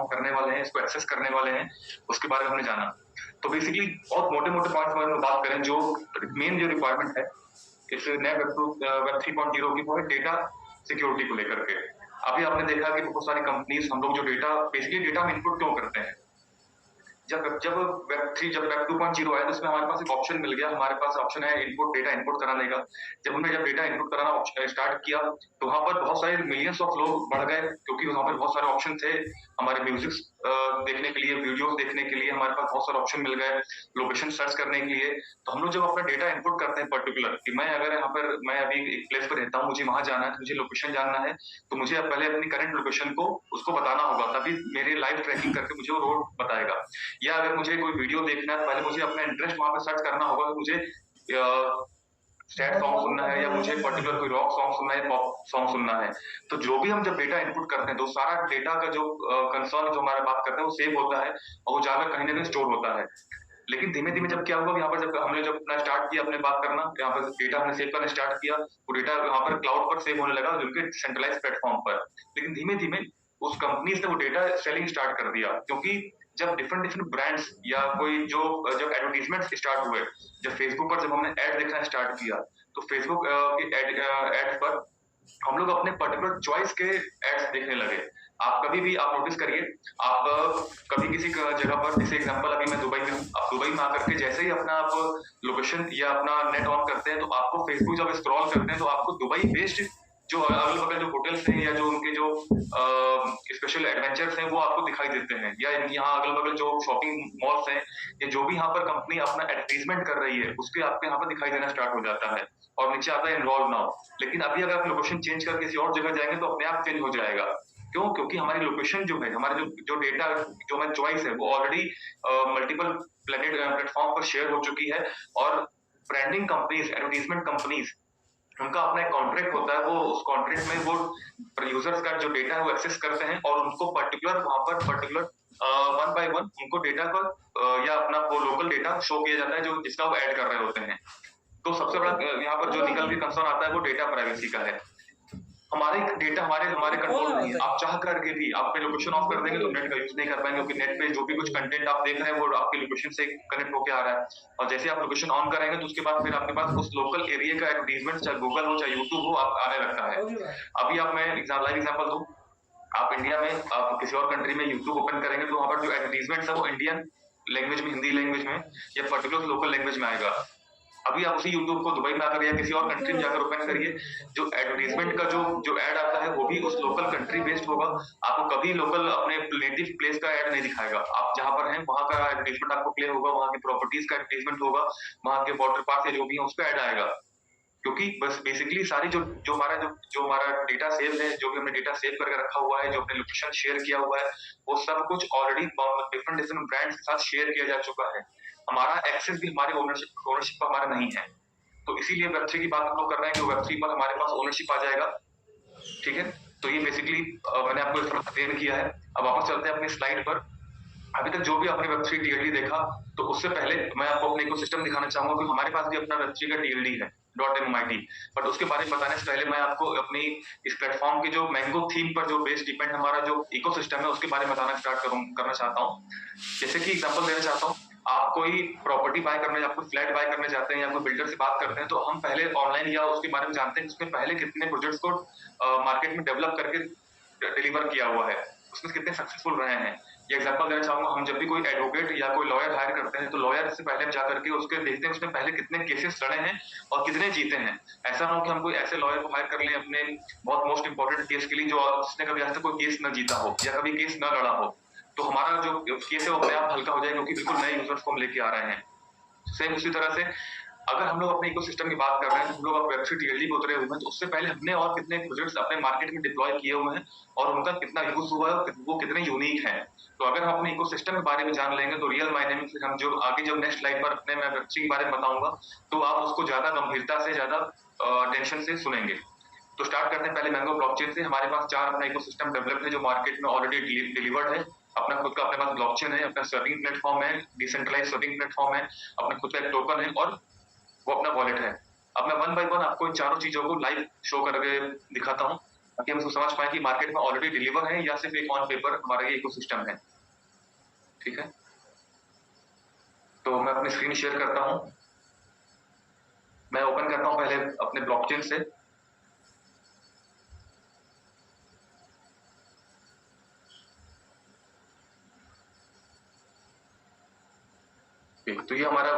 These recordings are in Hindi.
परफॉर्म करने वाले हैं, इसको एक्सेस करने वाले हैं, उसके बारे में हमने जाना। तो बेसिकली बहुत मोटे-मोटे पॉइंट्स के बारे में बात करें, जो मेन जो रिक्वायरमेंट है इस नए वेब 3.0 की, वो है डेटा सिक्योरिटी को लेकर के। अभी आपने देखा कि बहुत सारी कंपनीज, हम लोग जो बेसिकली डेटा हम इनपुट क्यों करते हैं? जब वेब 2.0 आया तो इसमें हमारे पास एक ऑप्शन मिल गया, हमारे पास ऑप्शन है डेटा इनपुट कराने का। जब डेटा इनपुट कराना स्टार्ट किया तो वहां पर बहुत सारे मिलियंस ऑफ लोग बढ़ गए, क्योंकि वहां पर बहुत सारे ऑप्शन थे। हमारे म्यूजिक देखने के लिए, वीडियोस देखने के लिए हमारे पास बहुत सारे ऑप्शन मिल गए, लोकेशन सर्च करने के लिए। तो हम लोग जब अपना डेटा इनपुट करते हैं पर्टिकुलर, कि मैं अगर यहाँ पर, मैं अभी एक प्लेस पर रहता हूँ, मुझे वहां जाना है, मुझे लोकेशन जानना है, तो मुझे पहले अपनी करंट लोकेशन को उसको बताना होगा, तभी मेरे लाइव ट्रैकिंग करके मुझे वो रोड बताएगा। या अगर मुझे कोई वीडियो देखना है, पहले मुझे अपना इंटरेस्ट वहां पर सर्च करना होगा कि मुझे सैड सॉन्ग सुनना है, या मुझे पर्टिकुलर कोई रॉक सॉन्ग सुनना है, पॉप सॉन्ग सुनना है। तो जो भी हम जब डेटा इनपुट करते हैं तो सारा डेटा का जो कंसर्न, जो हमारा बात करते हैं, वो सेव होता है और वो जाकर कहीं ना कहीं स्टोर होता है। लेकिन धीमे धीमे जब क्या हुआ, यहाँ पर जब हमने जब अपना स्टार्ट किया अपने बात करना, यहाँ पर डेटा हमने सेव करना स्टार्ट किया, वो डेटा यहाँ पर क्लाउड पर सेव होने लगा, जिनके सेंट्रलाइज प्लेटफॉर्म पर। लेकिन धीमे धीमे उस कंपनी ने वो डेटा सेलिंग स्टार्ट कर दिया, क्योंकि जब डिफरेंट ब्रांड्स या कोई जब एडवर्टीजमेंट स्टार्ट हुए, जब फेसबुक पर जब हमने एड देखना स्टार्ट किया, तो फेसबुक के एड पर हम लोग अपने पर्टिकुलर चॉइस के एड्स देखने लगे। आप कभी भी आप नोटिस करिए, आप कभी किसी जगह पर, जैसे एग्जांपल अभी मैं दुबई में हूँ, आप दुबई में आकर के जैसे ही अपना आप लोकेशन या अपना नेट ऑन करते हैं, तो आपको फेसबुक जब स्क्रॉल करते हैं तो आपको दुबई बेस्ड जो अगल बगल जो होटल्स हैं, या जो उनके जो स्पेशल एडवेंचर्स हैं, वो आपको दिखाई देते हैं। या यहाँ अगल बगल जो शॉपिंग मॉल्स हैं, या जो भी यहाँ पर कंपनी अपना एडवर्टीजमेंट कर रही है, उसके आपको यहाँ पर दिखाई देना स्टार्ट हो जाता है, और नीचे आता है इन्वॉल्व नाउ। लेकिन अभी अगर आप लोकेशन चेंज कर किसी और जगह जाएंगे तो अपने आप चेंज हो जाएगा। क्यों? क्योंकि हमारी लोकेशन जो है, हमारे जो डेटा, जो हमारी चॉइस है, वो ऑलरेडी मल्टीपल प्लेटफॉर्म पर शेयर हो चुकी है। और ब्रांडिंग कंपनीज, एडवर्टीजमेंट कंपनीज, उनका अपना एक कॉन्ट्रैक्ट होता है, वो उस कॉन्ट्रैक्ट में वो यूजर्स का जो डेटा है वो एक्सेस करते हैं, और उनको पर्टिकुलर वहां पर पर्टिकुलर वन बाय वन उनको डेटा पर या अपना वो लोकल डेटा शो किया जाता है, जो जिसका वो ऐड कर रहे होते हैं। तो सबसे बड़ा यहाँ पर जो निकल के कंसर्न आता है वो डेटा प्राइवेसी का है। हमारे डेटा हमारे हमारे कंट्रोल में नहीं है। आप चाह करके भी आप अपने लोकेशन ऑफ कर देंगे तो नेट का यूज नहीं कर पाएंगे, क्योंकि नेट पे जो भी कुछ कंटेंट आप देख रहे हैं वो आपके लोकेशन से कनेक्ट होकर आ रहा है। और जैसे आप लोकेशन ऑन करेंगे तो उसके बाद फिर आपके पास उस लोकल एरिया का एडवर्टीजमेंट, चाहे गूगल हो चाहे यूट्यूब हो, आप आने लगता है। अभी आप मैं लाइव एग्जाम्पल दूं, आप इंडिया में आप किसी और कंट्री में यूट्यूब ओपन करेंगे तो वहां पर जो एडवर्टीजमेंट है वो इंडियन लैंग्वेज में, हिंदी लैंग्वेज में, या पर्टिकुलर लोकल लैंग्वेज में आएगा। अभी आप उसी यूट्यूब को दुबई में आकर या किसी और कंट्री में जाकर ओपन करिए, जो एडवर्टीजमेंट का जो एड आता है वो भी उस लोकल कंट्री बेस्ड होगा। आपको कभी लोकल अपने नेटिव प्लेस का एड नहीं दिखाएगा। आप जहां पर हैं वहां का एडवर्टीजमेंट आपको प्ले होगा, वहां की प्रॉपर्टीज का एडवर्टीजमेंट होगा, वहां के वाटर पार्क जो भी है उस पर एड आएगा। क्योंकि बस बेसिकली सारी जो हमारा डेटा सेव है, जो भी हमने डेटा सेव करके रखा हुआ है, जो हमने लोकेशन शेयर किया हुआ है, वो सब कुछ ऑलरेडी डिफरेंट ब्रांड्स के साथ शेयर किया जा चुका है। हमारा एक्सेस भी हमारे ओनरशिप पर हमारा नहीं है। तो इसीलिए वेब3 की बात हम लोग कर रहे हैं कि वेब3 पर हमारे पास ओनरशिप आ जाएगा। ठीक है, तो ये बेसिकली मैंने आपको एक्सप्लेन किया है। अब वापस चलते हैं अपनी स्लाइड पर। अभी तक जो भी आपने वेब3 टीएलडी देखा, तो उससे पहले मैं आपको अपने इकोसिस्टम दिखाना चाहूंगा कि हमारे पास भी अपना वेब3 का टीएलडी है .mit। बट उसके बारे में बताने से पहले मैं आपको अपनी इस प्लेटफॉर्म की जो मैंगो थीम पर जो बेस डिपेंड हमारा जो इकोसिस्टम है उसके बारे में बताना करना चाहता हूँ। जैसे कि एग्जांपल देना चाहता हूँ, आप कोई प्रॉपर्टी बाय करने, आप कोई फ्लैट बाय करने जाते हैं या कोई बिल्डर से बात करते हैं, तो हम पहले ऑनलाइन या उसके बारे में जानते हैं उसने पहले कितने प्रोजेक्ट्स को मार्केट में डेवलप करके डिलीवर किया हुआ है, उसमें कितने सक्सेसफुल रहे हैं। ये एग्जांपल देना चाहूंगा, हम जब भी कोई एडवोकेट या कोई लॉयर हायर करते हैं तो लॉयर से पहले हम जाकर के उसके देखते हैं उसने पहले कितने केसेस लड़े हैं और कितने जीते हैं। ऐसा ना हो कि हम कोई ऐसे लॉयर को हायर कर लें अपने बहुत मोस्ट इंपॉर्टेंट केस के लिए जो उसने कभी आज तक कोई केस न जीता हो या कभी केस न लड़ा हो, तो हमारा जो केस है वो अपने आप हल्का हो जाएगा, क्योंकि बिल्कुल नए यूजर्स को हम लेके आ रहे हैं। सेम उसी तरह से अगर हम लोग अपने इकोसिस्टम की बात कर रहे हैं, हम लोग वेब3 टीएलडी पे उतरे हुए हैं, तो उससे पहले हमने और कितने प्रोजेक्ट्स अपने मार्केट में डिप्लॉय किए हुए हैं और उनका कितना यूज हुआ है, वो कितने यूनिक है। तो अगर हम अपने इकोसिस्टम के बारे में जान लेंगे तो रियल मायने में फिर हम जो आगे जब नेक्स्ट स्लाइड पर अपने मैं वेब3 के बारे में बताऊंगा तो आप उसको ज्यादा गंभीरता से, ज्यादा टेंशन से सुनेंगे। तो स्टार्ट करते हैं पहले मैंगो ब्लॉकचेन से। हमारे पास 4 अपना इकोसिस्टम डेवलप है जो मार्केट में ऑलरेडी डिलीवर्ड है। अपना खुद का अपने पास ब्लॉकचेन है, अपना सर्विंग प्लेटफॉर्म है, डिसेंट्रलाइज्ड सर्विंग प्लेटफॉर्म है, अपना खुद का एक टोकन है और वो अपना वॉलेट है। अब मैं वन बाय वन आपको इन चारों चीजों को लाइव शो करके दिखाता हूँ। ताकि हम इसको समझ पाए कि मार्केट में ऑलरेडी डिलीवर है या सिर्फ एक ऑन पेपर हमारा ये इकोसिस्टम है। ठीक है, तो मैं अपनी स्क्रीन शेयर करता हूं। मैं ओपन करता हूं पहले अपने ब्लॉकचेन से। तो ये हमारा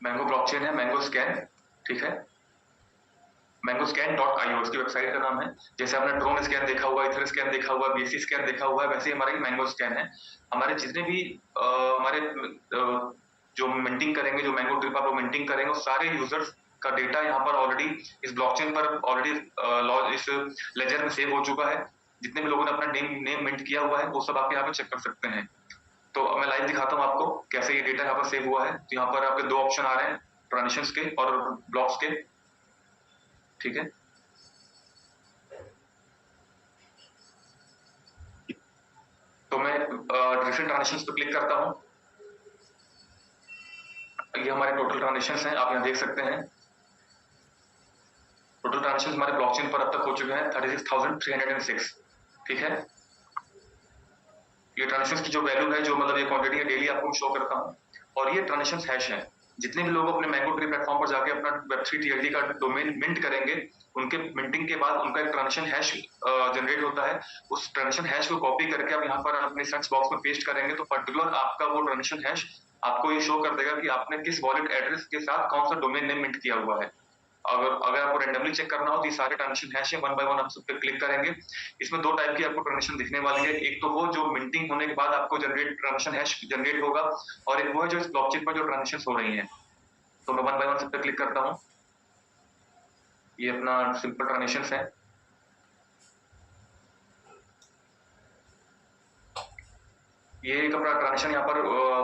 मैंगो ब्लॉकचेन है, मैंगो स्कैन। ठीक है, mangoscan.io इसकी वेबसाइट का नाम है। जैसे आपने ड्रोन स्कैन देखा हुआ, इथर स्कैन देखा हुआ, बीएससी स्कैन देखा हुआ है, वैसे ही हमारा मैंगो स्कैन है। हमारे जितने भी हमारे जो मिंटिंग करेंगे, जो मैंगो ट्री पर वो मिंटिंग करेंगे, वो सारे यूजर्स का डेटा यहाँ पर ऑलरेडी इस ब्लॉकचेन पर ऑलरेडी इस लेजर में सेव हो चुका है। जितने भी लोगों ने अपना नेम मिंट किया हुआ है वो सब आप यहाँ पे चेक कर सकते हैं। तो मैं लाइव दिखाता हूँ आपको कैसे ये डेटा यहाँ पर सेव हुआ है। तो यहाँ पर आपके दो ऑप्शन आ रहे हैं, ट्रांजिशंस के और ब्लॉक्स के। ठीक है, तो मैं रिसेंट ट्रांजिशंस पे क्लिक करता हूँ। ये हमारे टोटल ट्रांजिशंस हैं, आप यहाँ देख सकते हैं। टोटल ट्रांजिशंस हमारे ब्लॉकचेन पर अब तक हो चुके हैं 36,306। ठीक है, ये ट्रांजिशंस की जो वैल्यू है, जो मतलब ये क्वांटिटी है, डेली आपको शो करता हूँ। और ये ट्रांजिशंस हैश है। जितने भी लोग अपने मैंगो ट्री प्लेटफॉर्म पर जाके अपना Web3 TLD का डोमेन मिंट करेंगे, उनके मिंटिंग के बाद उनका एक ट्रांजिशन हैश जनरेट होता है। उस ट्रांजिशन हैश को कॉपी करके आप यहाँ पर अपने सर्च बॉक्स में पेस्ट करेंगे तो पर्टिकुलर आपका वो ट्रांजिशन हैश आपको ये शो कर देगा कि आपने किस वॉलेट एड्रेस के साथ कौन सा डोमेन नेम मिंट किया हुआ है। अगर आपको रैंडमली चेक करना हो तो ये सारे ट्रांजिशन हैश है, वन बाय वन आप सब पे क्लिक करेंगे। इसमें दो टाइप की आपको ट्रांजिशन दिखने वाली है। एक तो वो जो मिंटिंग होने के बाद आपको जनरेट ट्रांजिशन हैश जनरेट होगा, और एक वो है जो इस ब्लॉकचेन पर जो ट्रांजिशन हो रही है। तो मैं वन बाय वन सब पे क्लिक करता हूँ। ये अपना सिंपल ट्रांजिशन है। ये एक अपना ट्रांजिशन यहाँ पर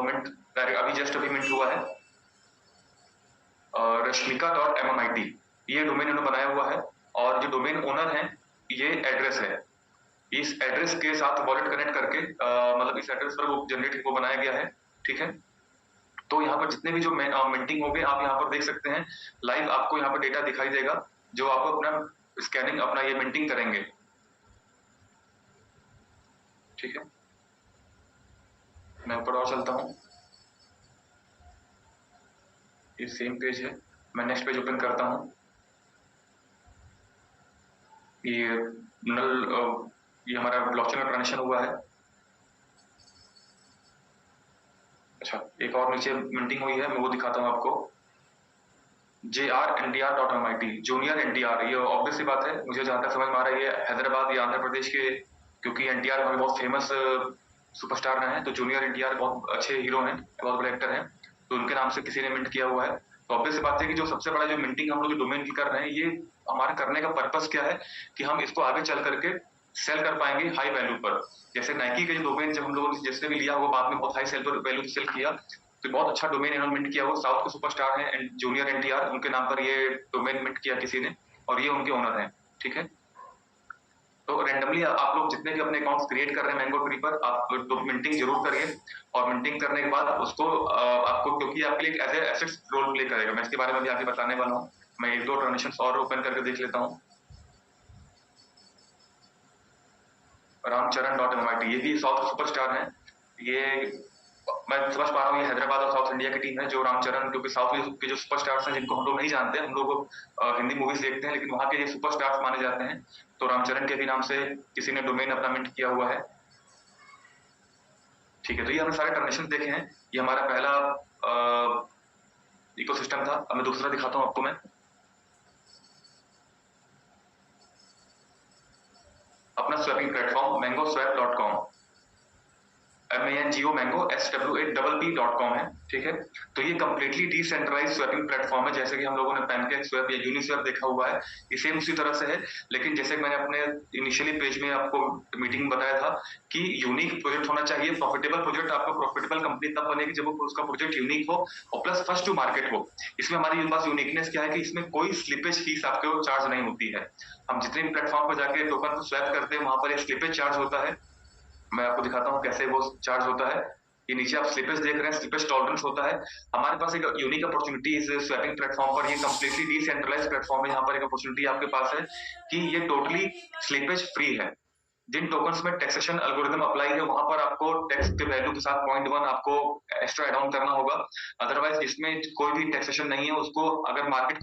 मिंट अभी जस्ट अभी मिंट हुआ है, rashmika.mmit ये डोमेन इन्होंने बनाया हुआ है। और जो डोमेन ओनर है ये एड्रेस है। इस एड्रेस के साथ वॉलेट कनेक्ट करके मतलब इस एड्रेस पर वो जनरेट वो बनाया गया है। ठीक है, तो यहाँ पर जितने भी जो मिंटिंग हो गए आप यहाँ पर देख सकते हैं। लाइव आपको यहाँ पर डेटा दिखाई देगा जो आप अपना स्कैनिंग अपना ये मिंटिंग करेंगे। ठीक है, मैं ऊपर और चलता हूँ। ये सेम पेज है, मैं नेक्स्ट पेज ओपन करता हूँ। ये नल ये हमारा ब्लॉकचेन का ट्रांजेक्शन हुआ है। अच्छा, एक और नीचे मिंटिंग हुई है, मैं वो दिखाता हूँ आपको। JRNDR.MIT जूनियर NTR, ये ऑब्वियस सी बात है, मुझे जहां तक समझ में आ रहा है ये हैदराबाद या आंध्र प्रदेश के, क्योंकि NTR हमें बहुत फेमस सुपरस्टार रहे हैं। तो जूनियर NTR बहुत अच्छे हीरो हैं, बहुत बड़े एक्टर हैं, तो उनके नाम से किसी ने मिंट किया हुआ है। तो ऑब्वियस सी बात है कि जो सबसे बड़ा जो मिंटिंग हम लोग जो डोमेन की कर रहे हैं, ये हमारे करने का पर्पस क्या है कि हम इसको आगे चल करके सेल कर पाएंगे हाई वैल्यू पर। जैसे नाइकी का जो डोमेन जब हम लोगों ने जिसने भी लिया वो बाद में बहुत हाई सेल पर वैल्यू सेल किया, तो बहुत अच्छा डोमेन इन्होंने मिंट किया। वो साउथ के सुपरस्टार हैं जूनियर NTR, उनके नाम पर ये डोमेन मिंट किया किसी ने, और ये उनके ओनर हैं। ठीक है, तो रैंडमली आप लोग जितने भी अपने अकाउंट्स क्रिएट कर रहे हैं मैंगो ट्री पर, आप तो मिंटिंग जरूर करिए। और मिंटिंग करने के बाद उसको आपको, क्योंकि आपके लिए एज एसेट्स रोल प्ले करेगा, मैं इसके बारे में भी आगे बताने वाला हूँ। मैं एक दो ट्रांजेक्शन और ओपन करके देख लेता हूँ। रामचरण.MIT ये भी साउथ सुपरस्टार हैं। ये मैं समझ पा रहा हूँ ये हैदराबाद और साउथ इंडिया की टीम है। जो रामचरण, क्योंकि साउथ के जो सुपरस्टार्स हैं जिनको हम लोग नहीं जानते, हम लोग हिंदी मूवीज देखते हैं, लेकिन वहाँ के ये सुपरस्टार्स माने जाते हैं। तो रामचरण के भी नाम से किसी ने डोमेन अपना मिंट किया हुआ है। ठीक है, तो ये हमने सारे ट्रांजेक्शन देखे हैं। ये हमारा पहला इकोसिस्टम था। अब मैं दूसरा दिखाता हूँ आपको। मैं अपना स्वैपिंग प्लेटफॉर्म mangoswap.com MANGO है। ठीक है, तो ये कंप्लीटली डिसेंट्रलाइज स्वैपिंग प्लेटफॉर्म है। जैसे कि हम लोगों ने पैनकेक स्वैप या यूनिस्वैप देखा हुआ है, ये सेम उसी तरह से है। लेकिन जैसे मैंने अपने इनिशियली पेज में आपको मीटिंग बताया था कि यूनिक प्रोजेक्ट होना चाहिए, प्रॉफिटेबल प्रोजेक्ट। आपका प्रॉफिटेबल कंपनी तब बनेगी जब उसका प्रोजेक्ट यूनिक हो और प्लस फर्स्ट टू मार्केट हो। इसमें हमारी पास यूनिकनेस क्या है कि इसमें कोई स्लिपेज फीस आपको चार्ज नहीं होती है। हम जितने भी प्लेटफॉर्म पर जाके टोकन को स्वैप करते हैं वहां पर एक स्लिपेज चार्ज होता है। मैं आपको दिखाता हूँ कैसे वो चार्ज होता है। ये नीचे आप स्लिपेज देख रहे हैं, स्लिपेज टॉलरेंस होता है। हमारे पास एक यूनिक अपॉर्चुनिटी इस स्वैपिंग प्लेटफॉर्म पर, ये कंप्लीटली डिसेंट्रलाइज्ड प्लेटफॉर्म है। यहाँ पर एक अपॉर्चुनिटी आपके पास है कि ये टोटली स्लिपेज फ्री है। जिन टोकन्स में टैक्सेशन एल्गोरिथम अप्लाई है, वहां पर आपको टैक्स के वैल्यू के साथ 0.1 आपको एक्स्ट्रा एड ऑन करना होगा। अदरवाइज इसमें कोई भी टैक्सेशन नहीं है। उसको अगर मार्केट